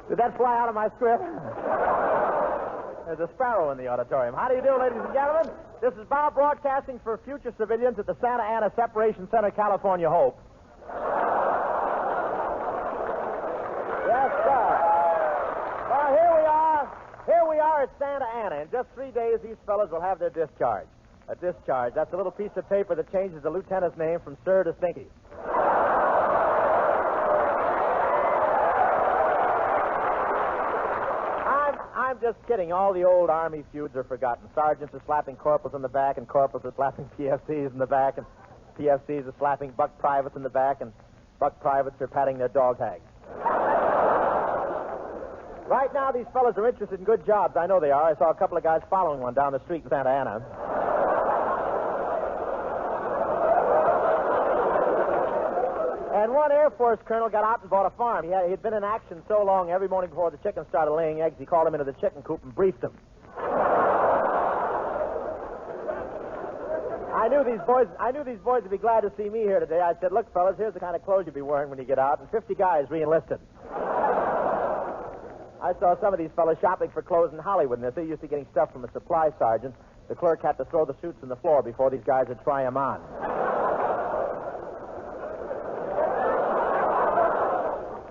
Did that fly out of my script? There's a sparrow in the auditorium. How do you do, ladies and gentlemen? This is Bob broadcasting for future civilians at the Santa Ana Separation Center, California Hope. Yes, sir. Well, here we are at Santa Ana. In just 3 days, these fellas will have their discharge. A discharge. That's a little piece of paper that changes the lieutenant's name from Sir to Stinky. I'm just kidding. All the old Army feuds are forgotten. Sergeants are slapping corporals in the back, and corporals are slapping PFCs in the back, and PFCs are slapping buck privates in the back, and buck privates are patting their dog tags. Right now, these fellas are interested in good jobs. I know they are. I saw a couple of guys following one down the street in Santa Ana. And one Air Force colonel got out and bought a farm. He'd been in action so long, every morning before the chickens started laying eggs, he called them into the chicken coop and briefed them. I knew these boys would be glad to see me here today. I said, look, fellas, here's the kind of clothes you'll be wearing when you get out, and 50 guys re-enlisted. I saw some of these fellas shopping for clothes in Hollywood, and if they're used to getting stuff from a supply sergeant, the clerk had to throw the suits on the floor before these guys would try them on.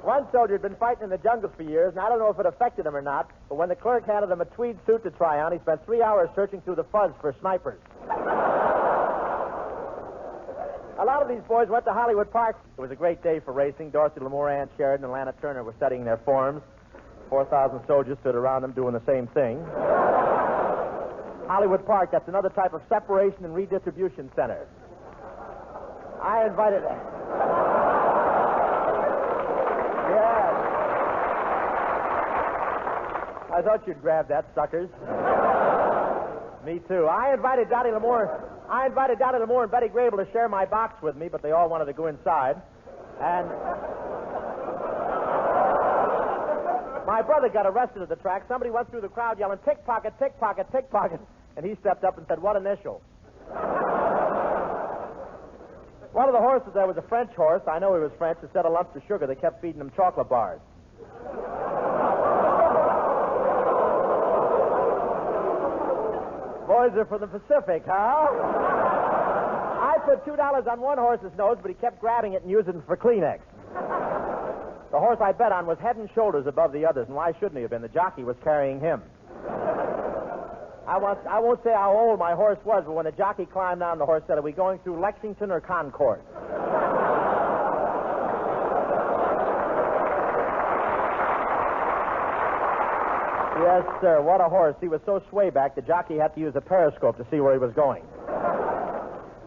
One soldier had been fighting in the jungles for years, and I don't know if it affected him or not, but when the clerk handed him a tweed suit to try on, he spent 3 hours searching through the fuzz for snipers. A lot of these boys went to Hollywood Park. It was a great day for racing. Dorothy Lamour, Ann Sheridan, and Lana Turner were studying their forms. 4,000 soldiers stood around them doing the same thing. Hollywood Park, that's another type of separation and redistribution center. I invited... Yes. I thought you'd grab that, suckers. Me too. I invited Dottie Lamour and Betty Grable to share my box with me, but they all wanted to go inside. And my brother got arrested at the track. Somebody went through the crowd yelling, pickpocket, pickpocket, pickpocket. And he stepped up and said, what initial? One of the horses there was a French horse. I know he was French. Instead of lumps of sugar, they kept feeding him chocolate bars. Boys are from the Pacific, huh? I put $2 on one horse's nose, but he kept grabbing it and using it for Kleenex. The horse I bet on was head and shoulders above the others, and why shouldn't he have been? The jockey was carrying him. I won't say how old my horse was, but when the jockey climbed down, the horse said, are we going through Lexington or Concord? Yes, sir. What a horse. He was so swayback, the jockey had to use a periscope to see where he was going.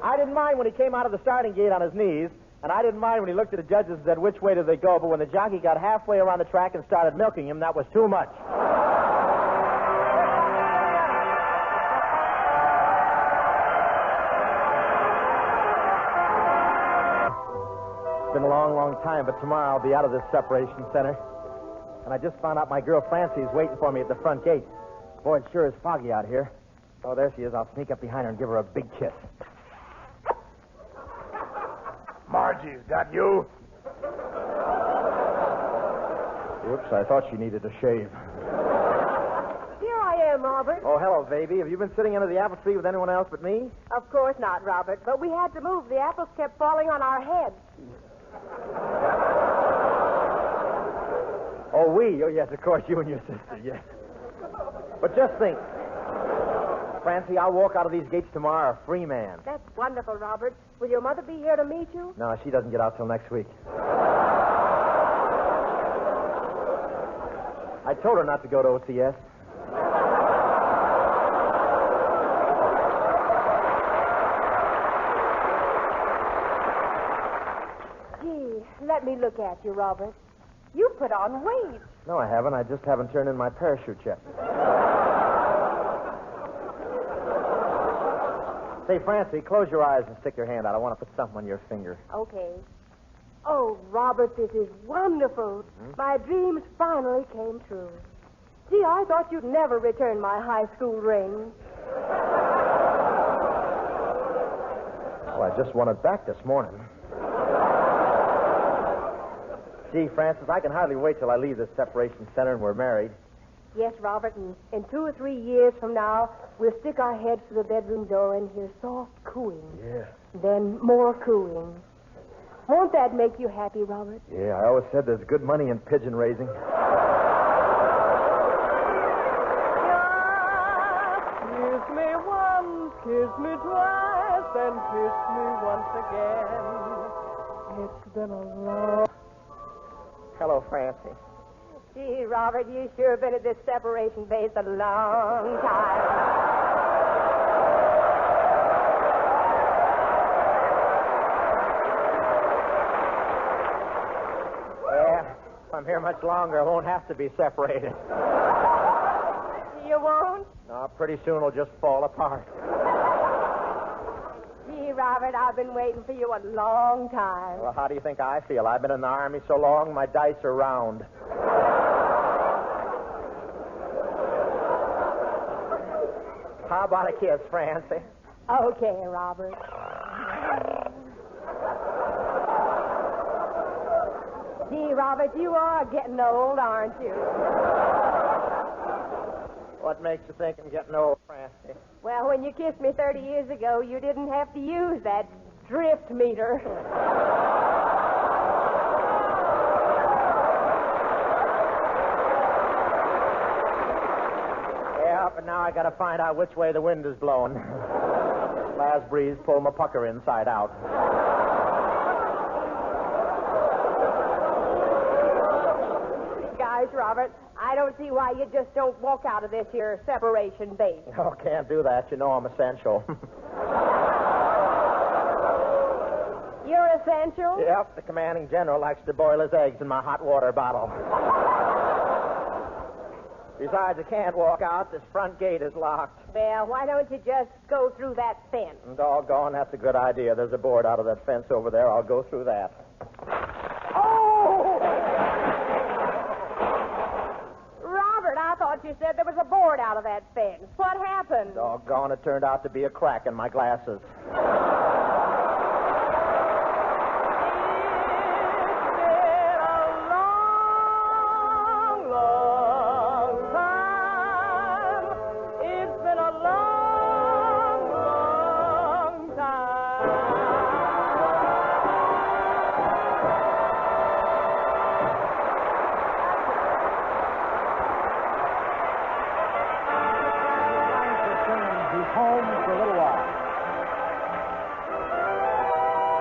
I didn't mind when he came out of the starting gate on his knees, and I didn't mind when he looked at the judges and said, which way did they go? But when the jockey got halfway around the track and started milking him, that was too much. It's been a long, long time, but tomorrow I'll be out of this separation center. And I just found out my girl Francie is waiting for me at the front gate. Boy, it sure is foggy out here. Oh, there she is. I'll sneak up behind her and give her a big kiss. Margie, is that you? Whoops, I thought she needed a shave. Here I am, Robert. Oh, hello, baby. Have you been sitting under the apple tree with anyone else but me? Of course not, Robert, but we had to move. The apples kept falling on our heads. Oh, we? Oh, yes, of course, you and your sister, yes. But just think, Francie, I'll walk out of these gates tomorrow a free man. That's wonderful, Robert. Will your mother be here to meet you? No, she doesn't get out till next week. I told her not to go to OCS. Gee, let me look at you, Robert. You put on weight. No, I haven't. I just haven't turned in my parachute yet. Say, Francie, close your eyes and stick your hand out. I want to put something on your finger. Okay. Oh, Robert, this is wonderful. My dreams finally came true. Gee, I thought you'd never return my high school ring. Well, I just won it back this morning. Gee, Francis, I can hardly wait till I leave this separation center and we're married. Yes, Robert, and in 2 or 3 years from now, we'll stick our heads through the bedroom door and hear soft cooing. Yeah. Then more cooing. Won't that make you happy, Robert? Yeah, I always said there's good money in pigeon raising. Kiss me once, kiss me twice, and kiss me once again. It's been a long... Hello, Francie. Gee, Robert, you sure been at this separation phase a long time. Yeah, if I'm here much longer, I won't have to be separated. You won't? No, pretty soon it'll just fall apart. Gee, Robert, I've been waiting for you a long time. Well, how do you think I feel? I've been in the Army so long, my dice are round. How about a kiss, Francie? Okay, Robert. Gee, Robert, you are getting old, aren't you? What makes you think I'm getting old, Francie? Well, when you kissed me 30 years ago, you didn't have to use that drift meter. Yeah, but now I gotta find out which way the wind is blowing. Last breeze pulled my pucker inside out. Guys, Robert, I don't see why you just don't walk out of this here separation base. Oh, can't do that. You know I'm essential. You're essential? Yep, the commanding general likes to boil his eggs in my hot water bottle. Besides, I can't walk out. This front gate is locked. Well, why don't you just go through that fence? Doggone, that's a good idea. There's a board out of that fence over there. I'll go through that. Oh! Robert, I thought you said there was a board out of that fence. What happened? Doggone, it turned out to be a crack in my glasses.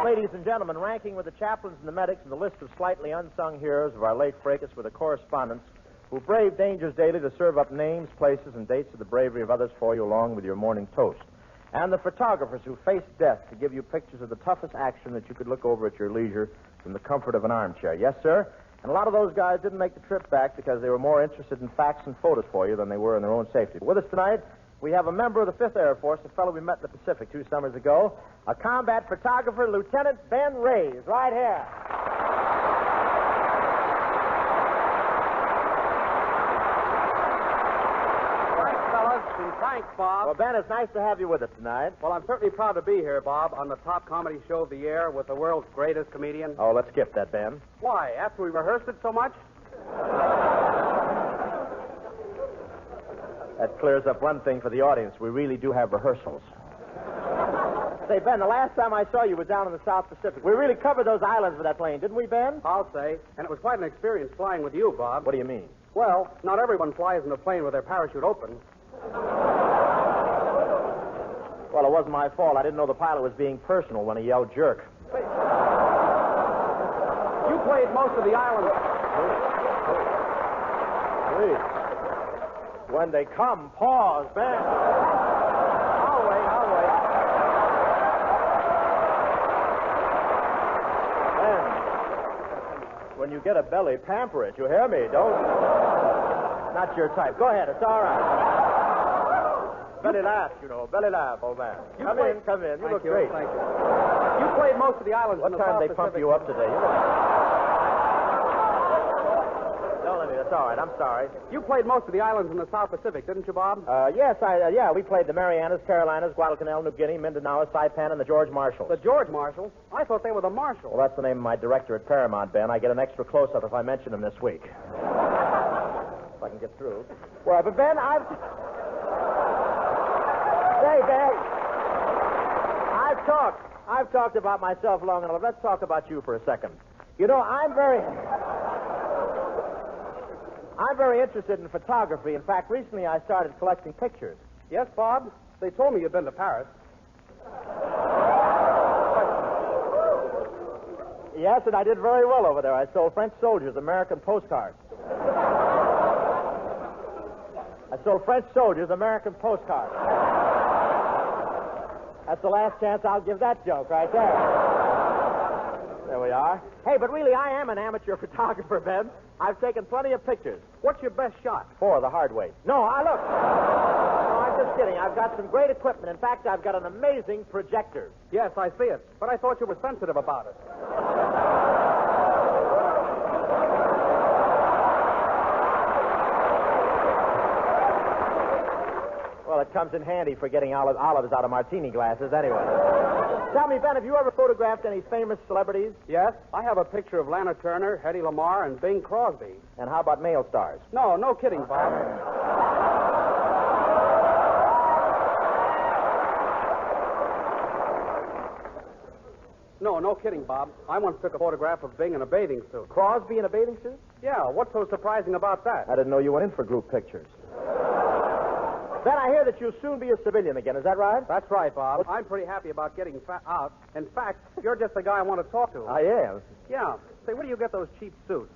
Ladies and gentlemen, ranking with the chaplains and the medics in the list of slightly unsung heroes of our late fracas were the correspondents who braved dangers daily to serve up names, places, and dates of the bravery of others for you along with your morning toast. And the photographers who faced death to give you pictures of the toughest action that you could look over at your leisure from the comfort of an armchair. Yes, sir? And a lot of those guys didn't make the trip back because they were more interested in facts and photos for you than they were in their own safety. With us tonight, we have a member of the 5th Air Force, a fellow we met in the Pacific 2 summers ago, a combat photographer, Lieutenant Ben Reyes, right here. Thanks, fellas, and thanks, Bob. Well, Ben, it's nice to have you with us tonight. Well, I'm certainly proud to be here, Bob, on the top comedy show of the year with the world's greatest comedian. Oh, let's skip that, Ben. Why? After we rehearsed it so much? That clears up one thing for the audience. We really do have rehearsals. Say, Ben, the last time I saw you was down in the South Pacific. We really covered those islands with that plane, didn't we, Ben? I'll say. And it was quite an experience flying with you, Bob. What do you mean? Well, not everyone flies in a plane with their parachute open. Well, it wasn't my fault. I didn't know the pilot was being personal when he yelled jerk. You played most of the islands. Please. When they come, pause, Ben. I'll wait. Ben, when you get a belly, pamper it. You hear me? Don't. Not your type. Go ahead. It's all right. Belly laugh, you know. Belly laugh, old man. Come in. You look great. Thank you. You played most of the islands What in the time South they pump Pacific. you up today? Don't let me. all right. I'm sorry. You played most of the islands in the South Pacific, didn't you, Bob? Yes, we played the Marianas, Carolinas, Guadalcanal, New Guinea, Mindanao, Saipan, and the George Marshalls. The George Marshalls? I thought they were the Marshalls. Well, that's the name of my director at Paramount, Ben. I get an extra close-up if I mention him this week. If I can get through. Well, but Ben, Say, Ben, I've talked about myself long enough. Let's talk about you for a second. You know, I'm very interested in photography. In fact, recently I started collecting pictures. Yes, Bob? They told me you'd been to Paris. Yes, and I did very well over there. I sold French soldiers American postcards. That's the last chance I'll give that joke right there. There we are. Hey, but really, I am an amateur photographer, Ben. I've taken plenty of pictures. What's your best shot? 4 the hard way. No, look. No, I'm just kidding. I've got some great equipment. In fact, I've got an amazing projector. Yes, I see it. But I thought you were sensitive about it. Well, it comes in handy for getting olives out of martini glasses anyway. Tell me, Ben, have you ever photographed any famous celebrities? Yes, I have a picture of Lana Turner, Hedy Lamarr, and Bing Crosby. And how about male stars? No kidding, Bob. No kidding, Bob. I once took a photograph of Bing in a bathing suit. Crosby in a bathing suit? Yeah, what's so surprising about that? I didn't know you went in for group pictures. Ben, I hear that you'll soon be a civilian again. Is that right? That's right, Bob. I'm pretty happy about getting out. In fact, you're just the guy I want to talk to. I am? Yeah. Say, where do you get those cheap suits?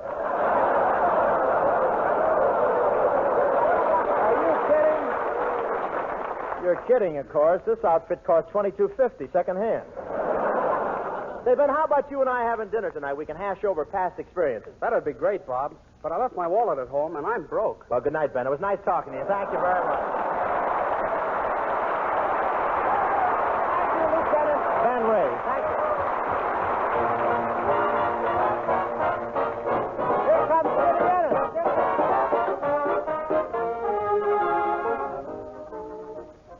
Are you kidding? You're kidding, of course. This outfit costs $22.50 secondhand. Say, Ben, how about you and I having dinner tonight? We can hash over past experiences. That'd be great, Bob. But I left my wallet at home, and I'm broke. Well, good night, Ben. It was nice talking to you. Thank you very much. Thank you, Lieutenant. Ben Reyes. Thank you. Here comes the Lieutenant.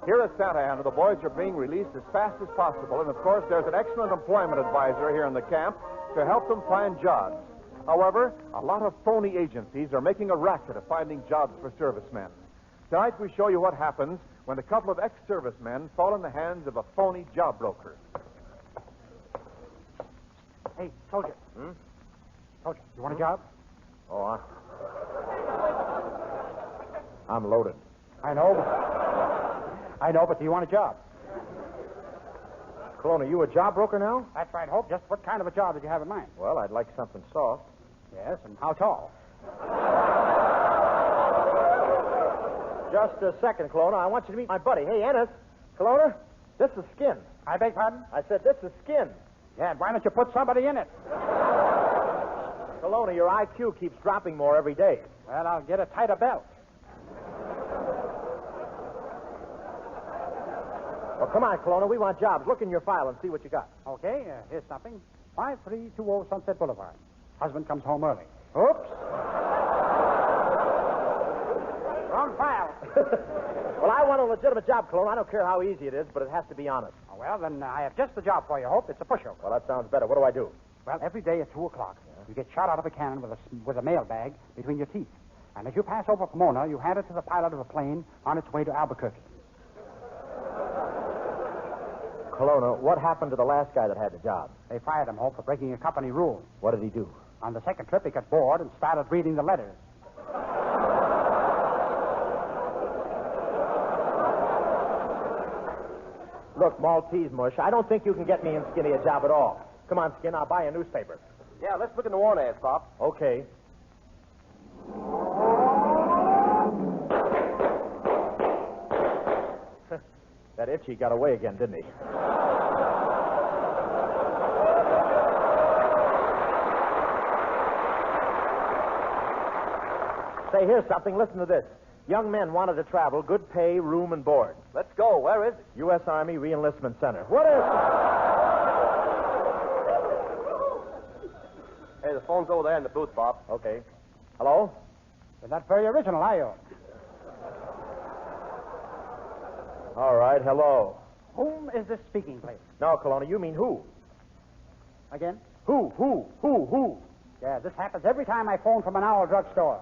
Here at Santa Ana, the boys are being released as fast as possible, and of course, there's an excellent employment advisor here in the camp to help them find jobs. However, a lot of phony agencies are making a racket of finding jobs for servicemen. Tonight, we show you what happens when a couple of ex-servicemen fall in the hands of a phony job broker. Hey, soldier. Soldier, you want a job? Oh, I'm loaded. I know, but do you want a job? Colonna, you a job broker now? That's right, Hope. Just what kind of a job did you have in mind? Well, I'd like something soft. Yes, and how tall? Just a second, Colonna. I want you to meet my buddy. Hey, Ennis. Colonna, this is Skin. I beg pardon? I said this is Skin. Yeah, why don't you put somebody in it? Colonna, your IQ keeps dropping more every day. Well, I'll get a tighter belt. Well, come on, Colonna. We want jobs. Look in your file and see what you got. Okay, here's something. 5320 Sunset Boulevard. Husband comes home early. Oops. Wrong file. Well, I want a legitimate job, Colonna. I don't care how easy it is, but it has to be honest. Oh, well, then I have just the job for you, Hope. It's a pushover. Well, that sounds better. What do I do? Well, every day at 2 o'clock, you get shot out of a cannon with a mail bag between your teeth. And as you pass over Pomona, you hand it to the pilot of a plane on its way to Albuquerque. Colonna, what happened to the last guy that had the job? They fired him, Hope, for breaking a company rule. What did he do? On the second trip, he got bored and started reading the letters. Look, Maltese mush, I don't think you can get me and Skinny a job at all. Come on, Skin, I'll buy a newspaper. Yeah, let's look in the want ads, Bob. Okay. That Itchy got away again, didn't he? Say, here's something. Listen to this. Young men wanted to travel, good pay, room, and board. Let's go. Where is it? U.S. Army Re-Enlistment Center. What is it? Hey, the phone's over there in the booth, Bob. Okay. Hello? You're not very original, are you? All right, hello. Whom is this speaking, please? No, Colonna, you mean who? Again? Who? Yeah, this happens every time I phone from an owl drugstore.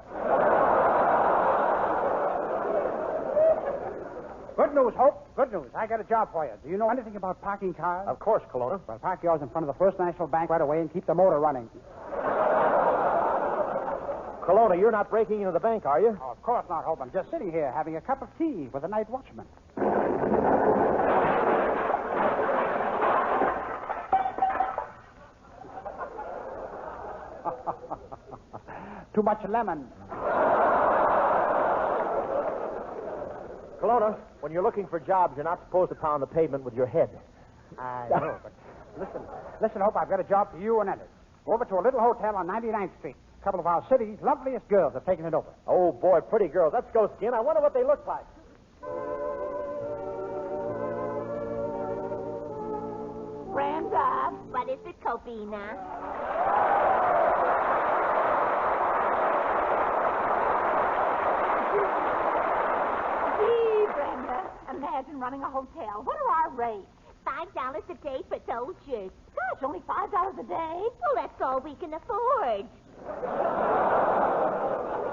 Good news, Hope. Good news. I got a job for you. Do you know anything about parking cars? Of course, Colonna. Well, park yours in front of the First National Bank right away and keep the motor running. Colonna, you're not breaking into the bank, are you? Oh, of course not, Hope. I'm just sitting here having a cup of tea with the night watchman. Too much lemon. Colonna, when you're looking for jobs, you're not supposed to pound the pavement with your head. I know, but listen, Hope, I've got a job for you and Edgar. Go over to a little hotel on 99th Street. A couple of our city's loveliest girls have taken it over. Oh, boy, pretty girls. Let's go, Skin. I wonder what they look like. Brenda, what is it, Cobina? Gee, Brenda, imagine running a hotel. What are our rates? $5 a day for soldiers. Gosh, only $5 a day? Well, that's all we can afford.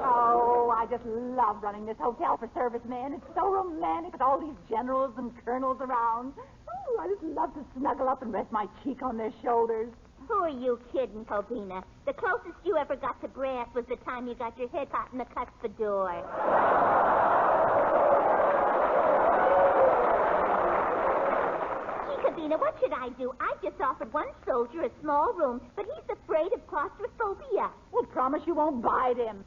Oh, I just love running this hotel for servicemen. It's so romantic with all these generals and colonels around. Oh, I just love to snuggle up and rest my cheek on their shoulders. Who are you kidding, Cobina? The closest you ever got to brass was the time you got your head caught in the cuspidor. Cobina, what should I do? I just offered one soldier a small room, but he's afraid of claustrophobia. Well, promise you won't bite him.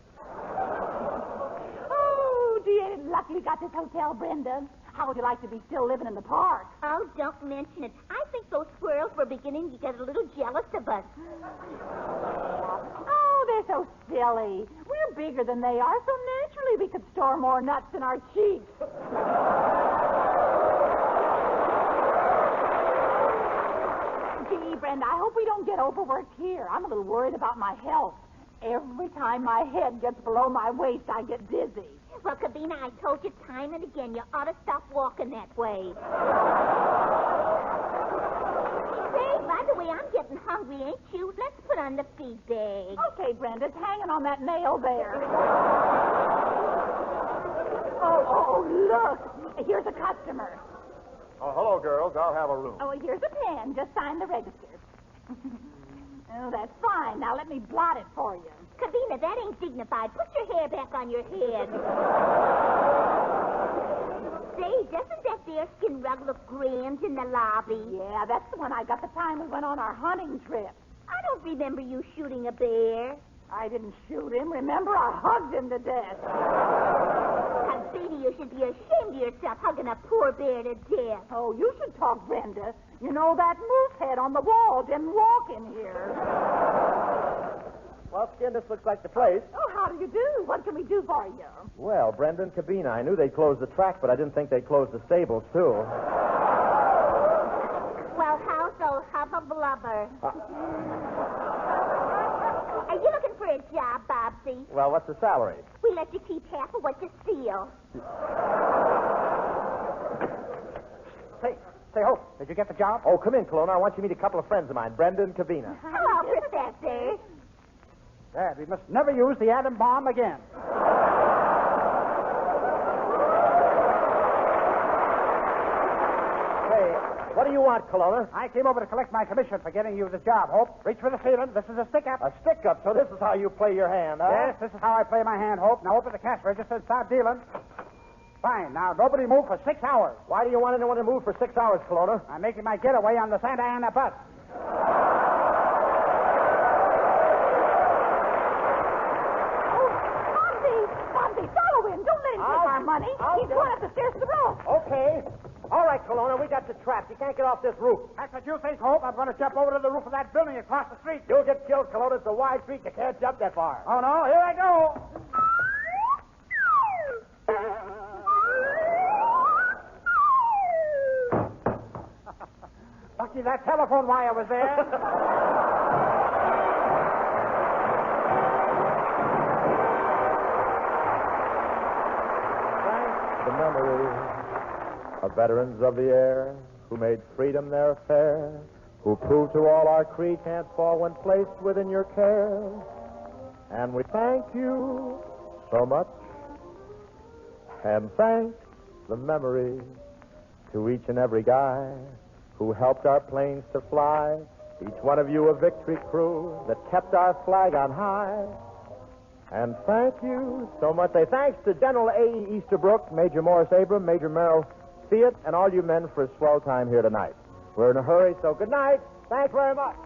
Oh, gee, ain't it lucky we got this hotel, Brenda? How would you like to be still living in the park? Oh, don't mention it. I think those squirrels were beginning to get a little jealous of us. Oh, they're so silly. We're bigger than they are, so naturally we could store more nuts in our cheeks. Gee, Brenda, I hope we don't get overworked here. I'm a little worried about my health. Every time my head gets below my waist, I get dizzy. Well, Cobina, I told you time and again, you ought to stop walking that way. Say, by the way, I'm getting hungry, ain't you? Let's put on the feed bag. Okay, Brenda, it's hanging on that nail there. Oh, look. Here's a customer. Oh, hello, girls. I'll have a room. Oh, here's a pen. Just sign the register. Oh, that's fine. Now let me blot it for you. Cobina, that ain't dignified. Put your hair back on your head. Say, doesn't that deerskin rug look grand in the lobby? Yeah, that's the one I got the time we went on our hunting trip. I don't remember you shooting a bear. I didn't shoot him. Remember, I hugged him to death. Cobina, you should be ashamed of yourself hugging a poor bear to death. Oh, you should talk, Brenda. You know that moose head on the wall didn't walk in here. Well, Skin, this looks like the place. Oh, how do you do? What can we do for you? Well, Brenda and Cobina, I knew they'd close the track, but I didn't think they'd close the stables, too. Well, how's old Hubba Blubber? Are you looking for a job, Bobsy? Well, what's the salary? We let you keep half of what you steal. Say, Hope, did you get the job? Oh, come in, Colonna. I want you to meet a couple of friends of mine, Brenda and Cobina. Hello, Professor. Dad, we must never use the atom bomb again. Hey, what do you want, Colonna? I came over to collect my commission for getting you the job, Hope. Reach for the ceiling. This is a stick-up. A stick-up, so this is how you play your hand, huh? Yes, this is how I play my hand, Hope. Now open the cash register and start dealing. Fine. Now, nobody move for 6 hours. Why do you want anyone to move for 6 hours, Colonna? I'm making my getaway on the Santa Ana bus. Bobsy, follow him. Don't let him take our money. He's going up the stairs to the roof. Okay. All right, Colonna, we got you trapped. You can't get off this roof. That's what you think, Hope. I'm going to jump over to the roof of that building across the street. You'll get killed, Colonna. It's a wide street. You can't jump that far. Oh, no. Here I go. Lucky that telephone wire was there. veterans of the air who made freedom their affair, who proved to all our creed can't fall when placed within your care. And we thank you so much, and thank the memory to each and every guy who helped our planes to fly, each one of you a victory crew that kept our flag on high. And thank you so much. Say thanks to General A. Easterbrook, Major Morris Abram, Major Merrill Fiat, and all you men for a swell time here tonight. We're in a hurry, so good night. Thanks very much.